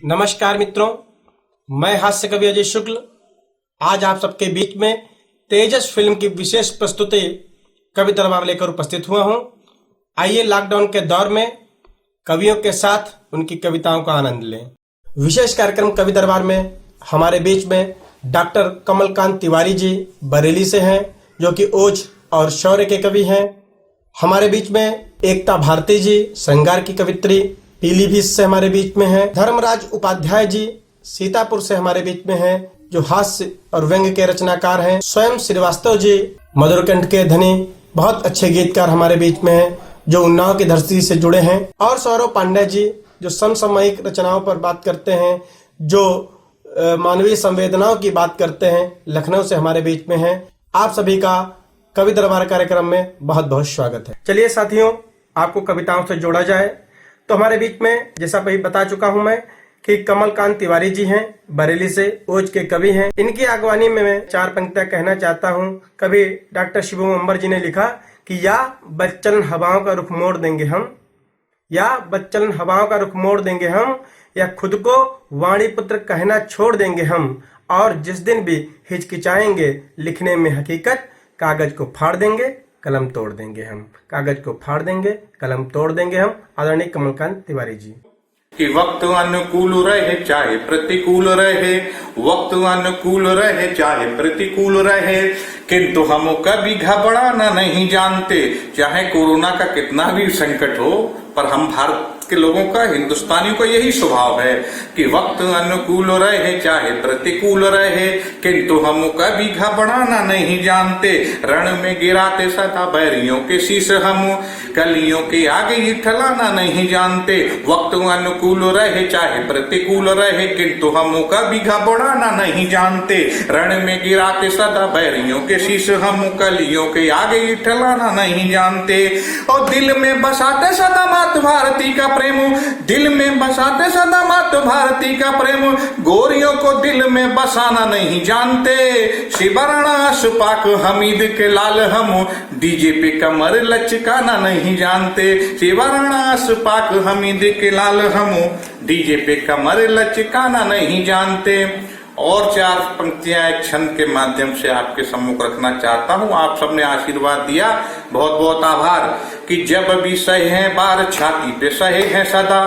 नमस्कार मित्रों, मैं हास्य कवि अजय शुक्ल आज आप सबके बीच में तेजस फिल्म की विशेष प्रस्तुति कवि दरबार लेकर उपस्थित हुआ हूं। आइए लॉकडाउन के दौर में कवियों के साथ उनकी कविताओं का आनंद लें। विशेष कार्यक्रम कवि दरबार में हमारे बीच में डॉक्टर कमलकांत तिवारी जी बरेली से हैं, जो कि ओज और शौर्य के कवि हैं। हमारे बीच में एकता भारती जी श्रृंगार की कवित्री पीलीभीत से हमारे बीच में हैं। धर्मराज उपाध्याय जी सीतापुर से हमारे बीच में हैं, जो हास्य और व्यंग्य के रचनाकार हैं। स्वयं श्रीवास्तव जी मधुरकंठ के धनी बहुत अच्छे गीतकार हमारे बीच में हैं, जो उन्नाव की धरती से जुड़े हैं। और सौरव पांडे जी जो समसामयिक रचनाओं पर बात करते हैं, जो मानवीय संवेदनाओं की बात करते हैं, लखनऊ से हमारे बीच में हैं। आप सभी का कवि दरबार कार्यक्रम में बहुत बहुत स्वागत है। चलिए साथियों, आपको कविताओं से जोड़ा जाए। तो हमारे बीच में जैसा भाई बता चुका हूं मैं कि कमलकांत तिवारी जी हैं, बरेली से ओज के कवि हैं। इनकी आगवानी में मैं चार पंक्तियां कहना चाहता हूं। कवि डॉक्टर शिवम अंबर जी ने लिखा कि या बच्चन हवाओं का रुख मोड़ देंगे हम, या बच्चन हवाओं का रुख मोड़ देंगे हम, या खुद को वाणी पुत्र कहना छोड़ देंगे हम, और जिस दिन भी हिचकिचाएंगे लिखने में हकीकत, कागज को फाड़ देंगे कलम तोड़ देंगे हम। कागज को फाड़ देंगे कलम तोड़ देंगे हम। आदरणीय कमलकांत तिवारी जी। कि वक्त अनुकूल रहे चाहे प्रतिकूल रहे, वक्त अनुकूल रहे चाहे प्रतिकूल रहे, किंतु हम कभी घबराना नहीं जानते। चाहे कोरोना का कितना भी संकट हो, पर हम भारत के लोगों का, हिंदुस्तानियों का यही स्वभाव है कि वक्त अनुकूल रहे चाहे प्रतिकूल रहे, किंतु हम कभी घबराना नहीं जानते। रण में गिराते सदा बैरियों के शीश हम, कलियों के आगे ही ठलाना नहीं जानते। वक्त अनुकूल रहे चाहे प्रतिकूल रहे, किंतु हम कभी घबराना नहीं जानते। रण में गिराते सदा बैरियों के शीश हम, कलियों के आगे ही ठलाना नहीं जानते। और दिल में बसाते सदा मात भारती का प्रेम, दिल में बसाते सदा मात भारती का प्रेम, गोरियों को दिल में बसाना नहीं जानते। शिवरणा सुपाक हमीद के लाल हम, डीजे पे कमर लचकाना नहीं जानते। शिवरणा सुपाक हमीद के लाल हम, डीजे पे कमर लचकाना नहीं जानते। और चार पंक्तियां एक छंद के माध्यम से आपके सम्मुख रखना चाहता हूं। आप सबने आशीर्वाद दिया, बहुत बहुत आभार। कि जब भी सहे हैं बार छाती पे सहे हैं सदा,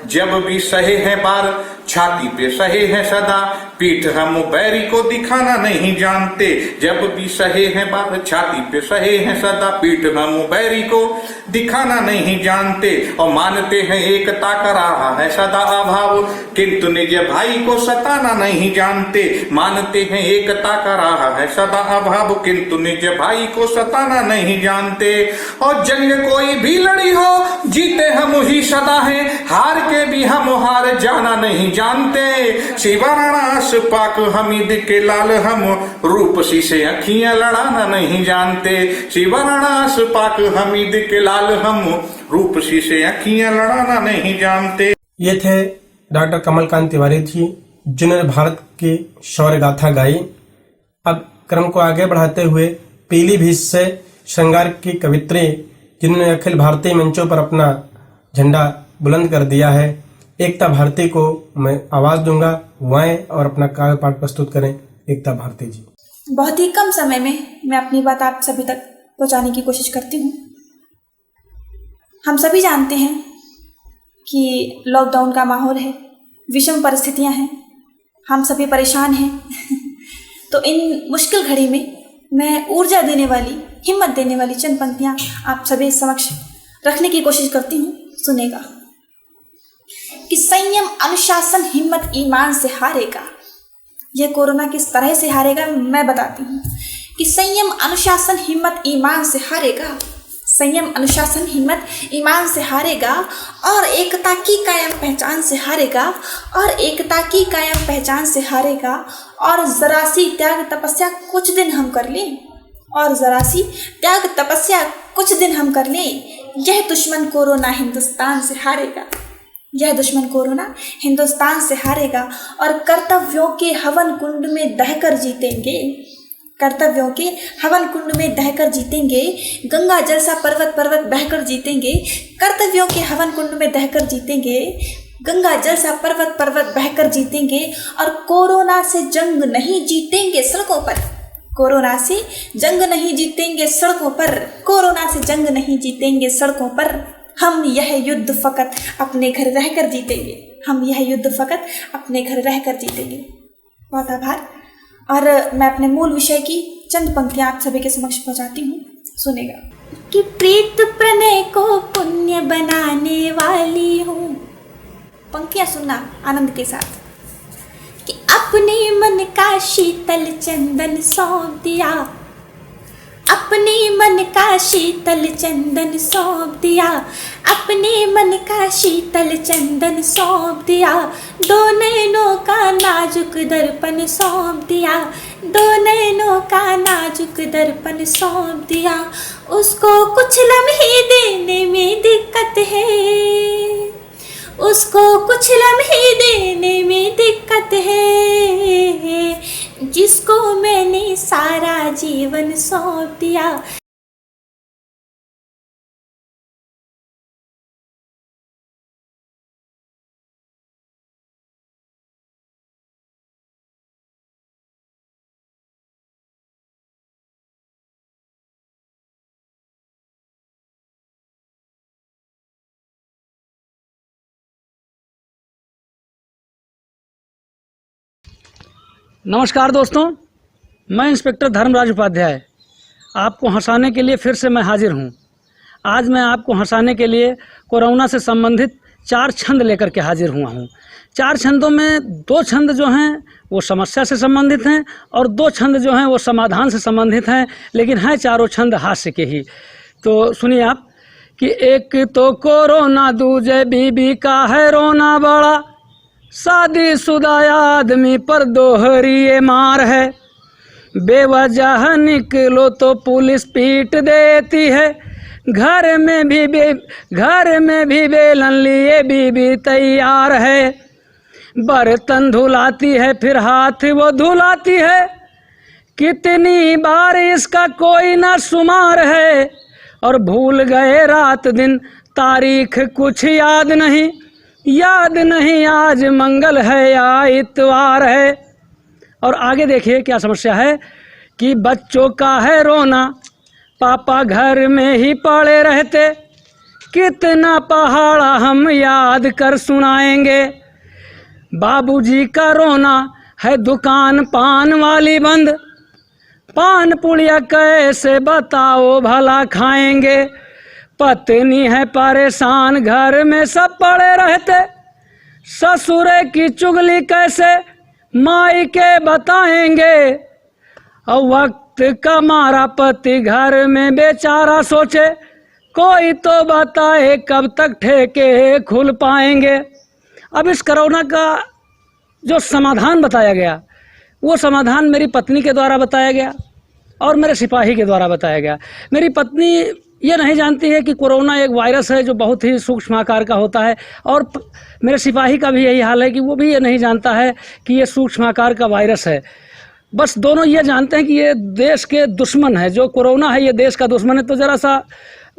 जब भी सहे हैं बार छाती पे सहे हैं सदा, पीठ हम बैरी को दिखाना नहीं जानते। जब भी सहे हैं बार छाती पे सहे हैं सदा, पीठ हम बैरी को दिखाना नहीं जानते। और मानते हैं एकता का रहा है सदा अभाव, किंतु निज भाई को सताना नहीं जानते। मानते हैं एकता का रहा है सदा अभाव, किंतु निज भाई को सताना नहीं जानते। और जंग कोई भी लड़ी हो जीते हम ही सदा हैं, हार के भी हम हार जाना नहीं जानते। शिवराणा पाक हमीद के लाल हम, रूपसी से अखियां लड़ाना नहीं जानते। शिवराणा पाक हमीद के लाल हम, रूपसी से अखियां लड़ाना नहीं जानते। ये थे डॉक्टर कमलकांत तिवारी जी, जिन्होंने भारत की शौर्य गाथा गाई। अब क्रम को आगे बढ़ाते हुए पीलीभीत से श्रृंगार की कवित्री, जिन्होंने अखिल भारतीय मंचों पर अपना झंडा बुलंद कर दिया है, एकता भारती को मैं आवाज दूंगा। वो आए और अपना काव्य पाठ प्रस्तुत करें। एकता भारती जी। बहुत ही कम समय में मैं अपनी बात आप सभी तक पहुंचाने की कोशिश करती हूँ। हम सभी जानते हैं कि लॉकडाउन का माहौल है, विषम परिस्थितियां हैं, हम सभी परेशान हैं। तो इन मुश्किल घड़ी में मैं ऊर्जा देने वाली, हिम्मत देने वाली चंद पंक्तियां आप सभी समक्ष रखने की कोशिश करती हूँ। सुनेगा कि संयम, अनुशासन, हिम्मत ईमान से हारेगा। यह कोरोना किस तरह से हारेगा मैं बताती हूँ। कि संयम, अनुशासन, हिम्मत ईमान से हारेगा। संयम, अनुशासन, हिम्मत ईमान से हारेगा, और एकता की कायम पहचान से हारेगा, और एकता की कायम पहचान से हारेगा। और जरा सी त्याग तपस्या कुछ दिन हम कर लें, और जरा सी त्याग तपस्या कुछ दिन हम कर लें, यह दुश्मन कोरोना हिंदुस्तान से हारेगा। यह दुश्मन कोरोना हिंदुस्तान से हारेगा। और कर्तव्यों के हवन कुंड में दहकर जीतेंगे, कर्तव्यों के हवन कुंड में दहकर जीतेंगे। गंगा जल सा पर्वत पर्वत बहकर जीतेंगे, कर्तव्यों के हवन कुंड में दहकर जीतेंगे। गंगा जल सा पर्वत पर्वत बहकर जीतेंगे और कोरोना से जंग नहीं जीतेंगे सड़कों पर। कोरोना से जंग नहीं जीतेंगे सड़कों पर, कोरोना से जंग नहीं जीतेंगे सड़कों पर। हम यह युद्ध फकत अपने घर रहकर जीतेंगे, हम यह युद्ध फकत अपने घर रहकर जीतेंगे। बहुत आभार। और मैं अपने मूल विषय की चंद पंक्तियां आप सभी के समक्ष पहुंचाती हूँ, सुनेगा। कि प्रीत प्रणय को पुण्य बनाने वाली हूँ। पंक्तियां सुनना आनंद के साथ। कि अपने मन का शीतल चंदन सौंप दिया, अपने मन का शीतल चंदन सौंप दिया, अपने मन का शीतल चंदन सौंप दिया। दो नैनों का नाजुक दर्पण सौंप दिया, दो नैनों का नाजुक दर्पण सौंप दिया। उसको कुछ लम्हे देने में दिक्कत है, उसको कुछ लम्हे देने में दिक्कत है, जिसको मैंने सारा जीवन सौंप दिया। नमस्कार दोस्तों, मैं इंस्पेक्टर धर्मराज उपाध्याय आपको हंसाने के लिए फिर से मैं हाजिर हूँ। आज मैं आपको हंसाने के लिए कोरोना से संबंधित 4 छंद लेकर के हाजिर हुआ हूँ। 4 छंदों में 2 छंद जो हैं वो समस्या से संबंधित हैं और 2 छंद जो हैं वो समाधान से संबंधित हैं, लेकिन हैं चारों छंद हास्य के ही। तो सुनिए आप कि एक तो कोरोना, दूजे बीबी का है रोना बड़ा, शादीशुदा आदमी पर दोहरी मार है, बेवजह निकलो तो पुलिस पीट देती है, घर में भी बेलन लिए बीबी तैयार है, बर्तन धुलाती है फिर हाथ वो धुलाती है, कितनी बार इसका कोई ना शुमार है, और भूल गए रात दिन तारीख कुछ याद नहीं आज मंगल है या इतवार है। और आगे देखिए क्या समस्या है कि बच्चों का है रोना, पापा घर में ही पड़े रहते, कितना पहाड़ा हम याद कर सुनाएंगे, बाबूजी का रोना है दुकान पान वाली बंद, पान पुड़िया कैसे बताओ भला खाएंगे, पत्नी है परेशान घर में सब पड़े रहते, ससुरे की चुगली कैसे माई के बताएंगे, और वक्त का मारा पति घर में बेचारा सोचे, कोई तो बताए कब तक ठेके खुल पाएंगे। अब इस कोरोना का जो समाधान बताया गया वो समाधान मेरी पत्नी के द्वारा बताया गया और मेरे सिपाही के द्वारा बताया गया। मेरी पत्नी ये नहीं जानती है कि कोरोना एक वायरस है जो बहुत ही सूक्ष्म आकार का होता है, और मेरे सिपाही का भी यही हाल है कि वो भी ये नहीं जानता है कि ये सूक्ष्म आकार का वायरस है। बस दोनों ये जानते हैं कि ये देश के दुश्मन है, जो कोरोना है ये देश का दुश्मन है। तो ज़रा सा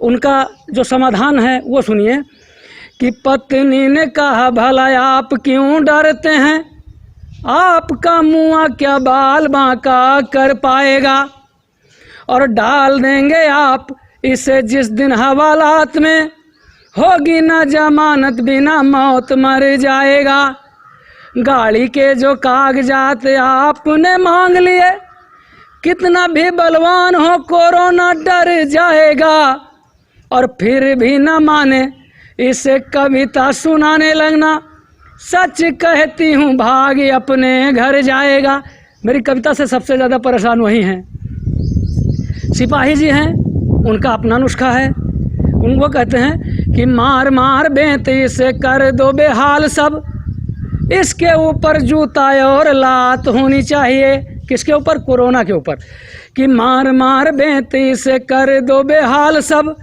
उनका जो समाधान है वो सुनिए कि पत्नी ने कहा, भला आप क्यों डरते हैं, आपका मुँह क्या बाल बांका कर पाएगा, और डाल देंगे आप इसे जिस दिन हवालात में, होगी ना जमानत बिना मौत मर जाएगा, गाड़ी के जो कागजात आपने मांग लिए, कितना भी बलवान हो कोरोना डर जाएगा, और फिर भी न माने इसे कविता सुनाने लगना, सच कहती हूँ भाग अपने घर जाएगा। मेरी कविता से सबसे ज़्यादा परेशान वही हैं, सिपाही जी हैं, उनका अपना नुस्खा है। उनको कहते हैं कि मार मार बेंती से कर दो बेहाल सब, इसके ऊपर जूता और लात होनी चाहिए। किसके ऊपर? कोरोना के ऊपर। कि मार मार बेंती से कर दो बेहाल सब,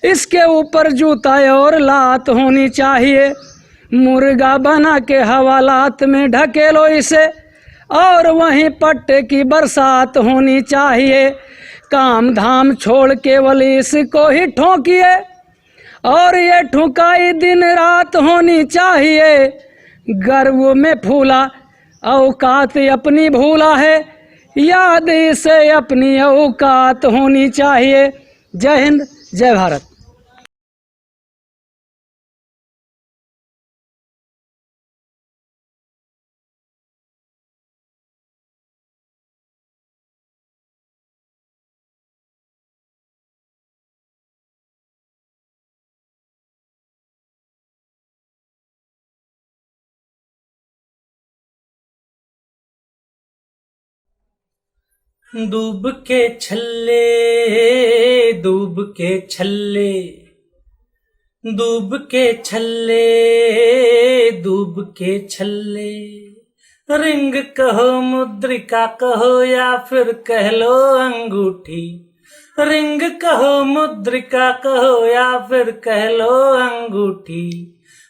इसके ऊपर जूता और लात होनी चाहिए, मुर्गा बना के हवालात में ढकेलो इसे, और वहीं पट्टे की बरसात होनी चाहिए, काम धाम छोड़ केवल इसको ही ठोकिए, और ये ठुकाई दिन रात होनी चाहिए, गर्व में फूला औकात अपनी भूला है, याद से अपनी औकात होनी चाहिए। जय हिंद, जय भारत। डूब के छल्ले, डूब के छल्ले, डूब के छल्ले, डूब के छल्ले, रिंग कहो मुद्रिका कहो या फिर कह लो अंगूठी, रिंग कहो मुद्रिका कहो या फिर कह लो अंगूठी,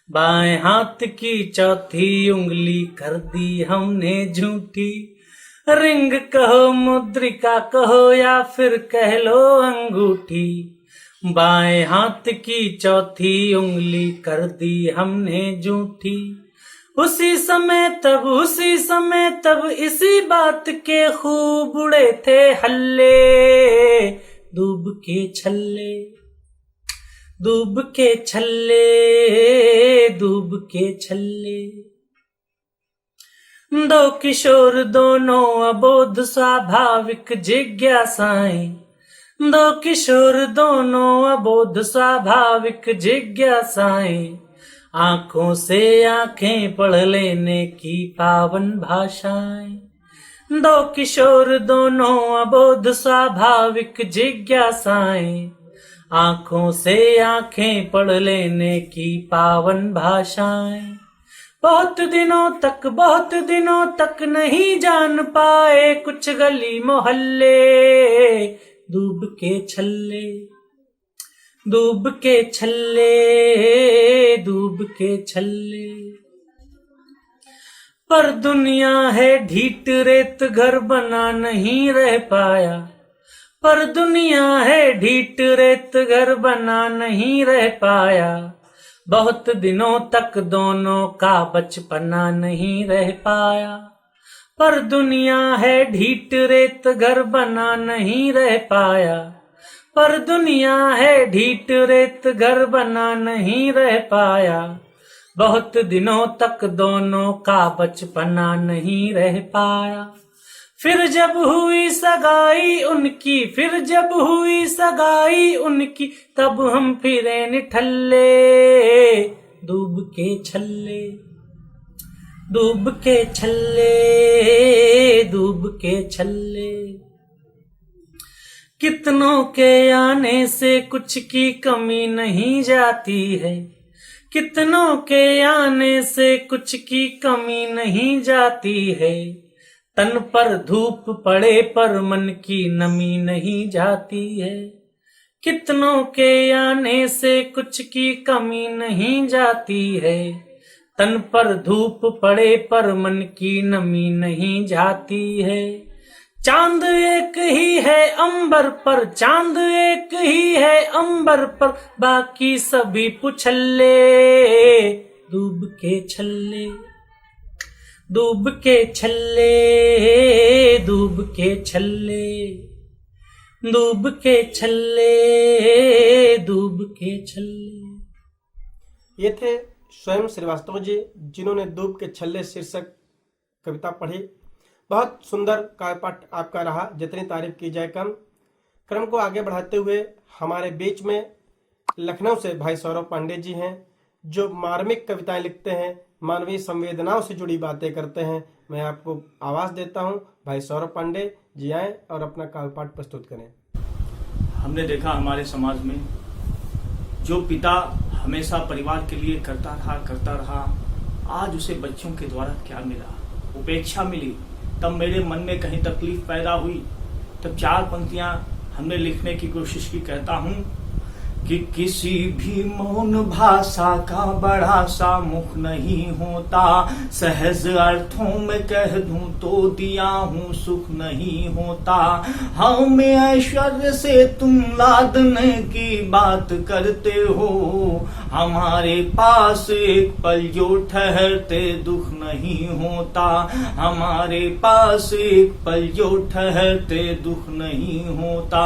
बाएं हाथ की चौथी उंगली कर दी हमने झूठी, रिंग कहो मुद्रिका कहो या फिर कह लो अंगूठी, बाएं हाथ की चौथी उंगली कर दी हमने झूठी, उसी समय तब इसी बात के खूब उड़े थे हल्ले, डूब के छल्ले, डूब के छल्ले, डूब के छल्ले, दो किशोर दोनों अबोध स्वाभाविक जिज्ञासाएं, दो किशोर दोनों अबोध स्वाभाविक जिज्ञासाएं, आंखों से आंखें पढ़ लेने की पावन भाषाएं, दो किशोर दोनों अबोध स्वाभाविक जिज्ञासाएं, आंखों से आंखें पढ़ लेने की पावन भाषाएं, बहुत दिनों तक नहीं जान पाए कुछ गली मोहल्ले, डूब के छल्ले, डूब के छल्ले, डूब के छल्ले, पर दुनिया है ढीठ रेत घर बना नहीं रह पाया, पर दुनिया है ढीठ रेत घर बना नहीं रह पाया, बहुत दिनों तक दोनों का बचपना नहीं रह पाया, पर दुनिया है ढीठ रेत घर बना नहीं रह पाया, पर दुनिया है ढीठ रेत घर बना नहीं रह पाया, बहुत दिनों तक दोनों का बचपना नहीं रह पाया, फिर जब हुई सगाई उनकी, तब हम फिरे निठल्ले, डूब के छल्ले, डूब के छल्ले, डूब के छल्ले, कितनों के आने से कुछ की कमी नहीं जाती है, कितनों के आने से कुछ की कमी नहीं जाती है, तन पर धूप पड़े पर मन की नमी नहीं जाती है, कितनों के आने से कुछ की कमी नहीं जाती है, तन पर धूप पड़े पर मन की नमी नहीं जाती है, चांद एक ही है अंबर पर, चांद एक ही है अंबर पर, बाकी सभी पुछल्ले, डूब के छल्ले, डूब के छल्ले, डूब के छल्ले, डूब के छल्ले, डूब के छल्ले। ये थे स्वयं श्रीवास्तव जी, जिन्होंने डूब के छल्ले शीर्षक कविता पढ़ी। बहुत सुंदर काव्यपाठ आपका रहा, जितनी तारीफ की जाए कम। क्रम को आगे बढ़ाते हुए हमारे बीच में लखनऊ से भाई सौरभ पांडे जी हैं, जो मार्मिक कविताएं लिखते हैं, मानवीय संवेदनाओं से जुड़ी बातें करते हैं। मैं आपको आवाज़ देता हूं, भाई सौरभ पांडे जी आएं और अपना काव्यपाठ प्रस्तुत करें। हमने देखा हमारे समाज में जो पिता हमेशा परिवार के लिए करता रहा, आज उसे बच्चों के द्वारा क्या मिला? उपेक्षा मिली। तब मेरे मन में कहीं तकलीफ पैदा हुई। तब 4 पंक्तियां हमने लिखने की कोशिश की। कहता हूँ, कि किसी भी मौन भाषा का बड़ा सा मुख नहीं होता, सहज अर्थों में कह दूं तो दिया हूं सुख नहीं होता। हमें ऐश्वर्य से तुम लादने की बात करते हो, हमारे पास एक पल जो ठहरते दुख नहीं होता, हमारे पास एक पल जो ठहरते दुख नहीं होता।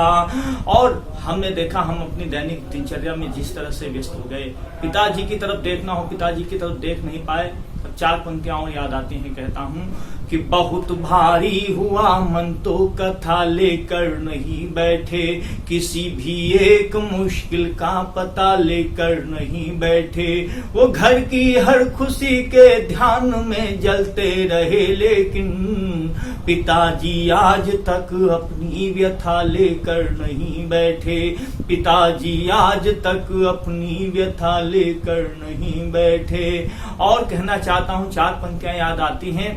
और हमने देखा, हम अपनी दैनिक दिनचर्या में जिस तरह से व्यस्त हो गए, पिताजी की तरफ देखना हो पिताजी की तरफ देख नहीं पाए। अब 4 पंक्तियां और याद आती हैं, कहता हूं कि बहुत भारी हुआ मन तो कथा लेकर नहीं बैठे, किसी भी एक मुश्किल का पता लेकर नहीं बैठे। वो घर की हर खुशी के ध्यान में जलते रहे, लेकिन पिताजी आज तक अपनी व्यथा लेकर नहीं बैठे, पिताजी आज तक अपनी व्यथा लेकर नहीं बैठे। और कहना चाहता हूं, 4 पंक्तियां याद आती हैं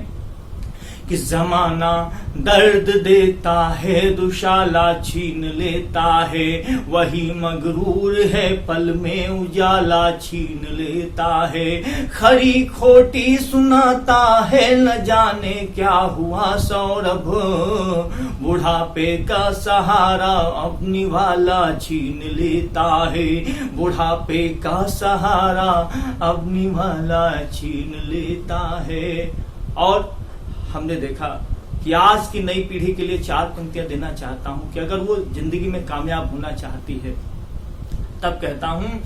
कि जमाना दर्द देता है, दुशाला छीन लेता है, वही मगरूर है पल में उजाला छीन लेता है। खरी खोटी सुनाता है, न जाने क्या हुआ सौरभ, बुढ़ापे का सहारा अपनी वाला छीन लेता है, बुढ़ापे का सहारा अपनी वाला छीन लेता है। और हमने देखा कि आज की नई पीढ़ी के लिए 4 पंक्तियां देना चाहता हूं कि अगर वो जिंदगी में कामयाब होना चाहती है, तब कहता हूं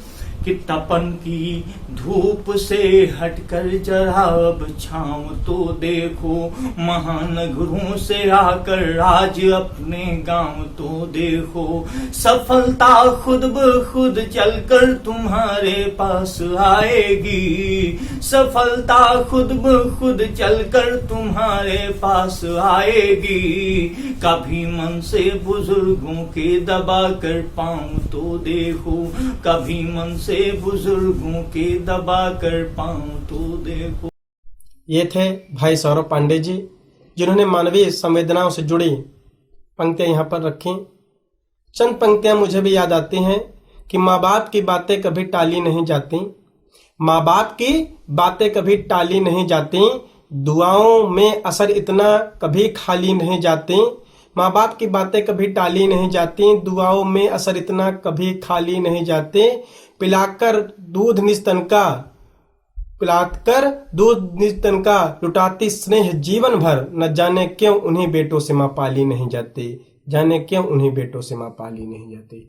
कि तपन की धूप से हटकर जरा अब छांव तो देखो, महानगरों से आकर आज अपने गांव तो देखो। सफलता खुद ब खुद चलकर तुम्हारे पास आएगी, सफलता खुद ब खुद चलकर तुम्हारे पास आएगी। कभी मन से बुजुर्गों के दबा कर पांव तो देखो, कभी मन से बुजुर्गों के दबा कर पांव तो देखो। ये थे भाई सौरभ पांडे जी, जिन्होंने मानवीय संवेदनाओं से जुड़ी पंक्तियां यहाँ पर रखी। चंद पंक्तियां मुझे भी याद आती हैं कि माँ बाप की बातें कभी टाली नहीं जाती, माँ बाप की बातें कभी टाली नहीं जाती, दुआओं में असर इतना कभी खाली नहीं जाती। माँ बाप की बातें कभी टाली नहीं जाती, दुआओं में असर इतना कभी खाली नहीं जाते। पिलाकर दूध निस्तन का लुटाती स्नेह जीवन भर, न जाने क्यों उन्हीं बेटों से माँ पाली नहीं जाती, जाने क्यों उन्हीं बेटों से माँ पाली नहीं जाती।